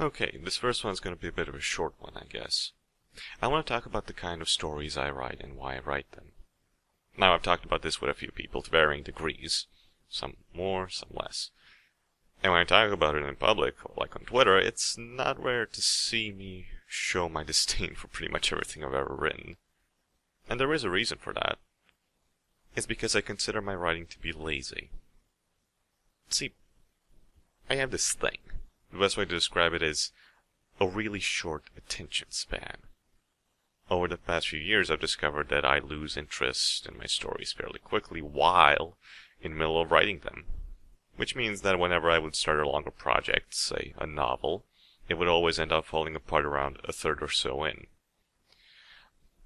Okay, this first one's going to be a bit of a short one, I guess. I want to talk about the kind of stories I write and why I write them. Now, I've talked about this with a few people to varying degrees. Some more, some less. And when I talk about it in public, like on Twitter, it's not rare to see me show my disdain for pretty much everything I've ever written. And there is a reason for that. It's because I consider my writing to be lazy. See, I have this thing. The best way to describe it is a really short attention span. Over the past few years, I've discovered that I lose interest in my stories fairly quickly while in the middle of writing them. Which means that whenever I would start a longer project, say a novel, it would always end up falling apart around a third or so in.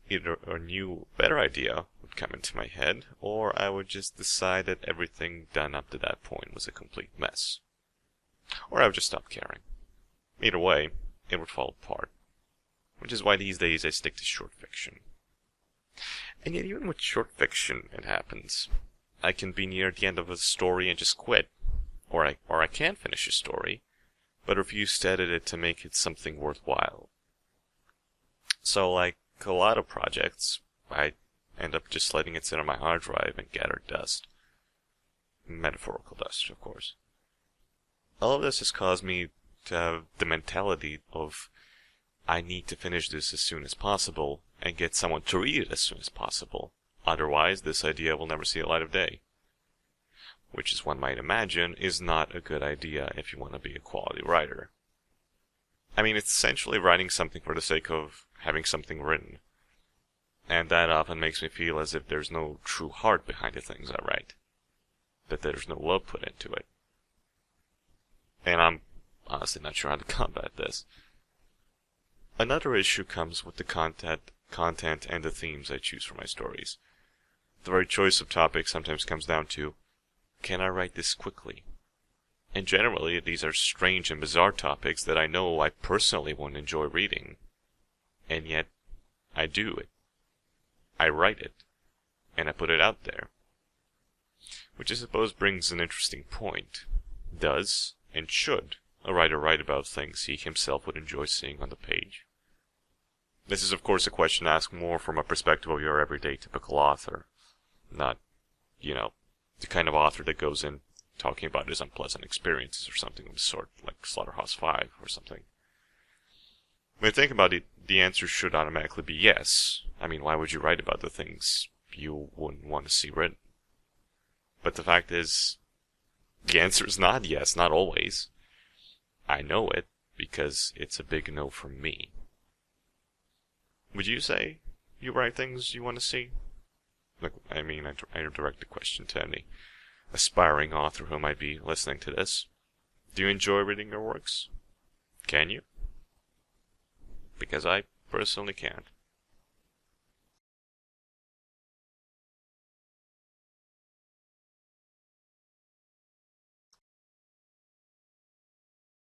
Either a new, better idea would come into my head, or I would just decide that everything done up to that point was a complete mess. Or I would just stop caring. Either way, it would fall apart. Which is why these days I stick to short fiction. And yet even with short fiction, it happens. I can be near the end of a story and just quit. Or I can finish a story, but refuse to edit it to make it something worthwhile. So like a lot of projects, I end up just letting it sit on my hard drive and gather dust. Metaphorical dust, of course. All of this has caused me to have the mentality of I need to finish this as soon as possible and get someone to read it as soon as possible. Otherwise, this idea will never see the light of day. Which, as one might imagine, is not a good idea if you want to be a quality writer. I mean, it's essentially writing something for the sake of having something written. And that often makes me feel as if there's no true heart behind the things I write. That there's no love put into it. And I'm honestly not sure how to combat this. Another issue comes with the content and the themes I choose for my stories. The very choice of topics sometimes comes down to, can I write this quickly? And generally, these are strange and bizarre topics that I know I personally won't enjoy reading. And yet, I do it. I write it. And I put it out there. Which I suppose brings an interesting point. Does, and should, a writer write about things he himself would enjoy seeing on the page? This is of course a question asked more from a perspective of your everyday typical author. Not, the kind of author that goes in talking about his unpleasant experiences or something of the sort, like Slaughterhouse-5 or something. When you think about it, the answer should automatically be yes. I mean, why would you write about the things you wouldn't want to see written? But the fact is, the answer is not yes, not always. I know it, because it's a big no for me. Would you say you write things you want to see? Look, I direct the question to any aspiring author who might be listening to this. Do you enjoy reading your works? Can you? Because I personally can't.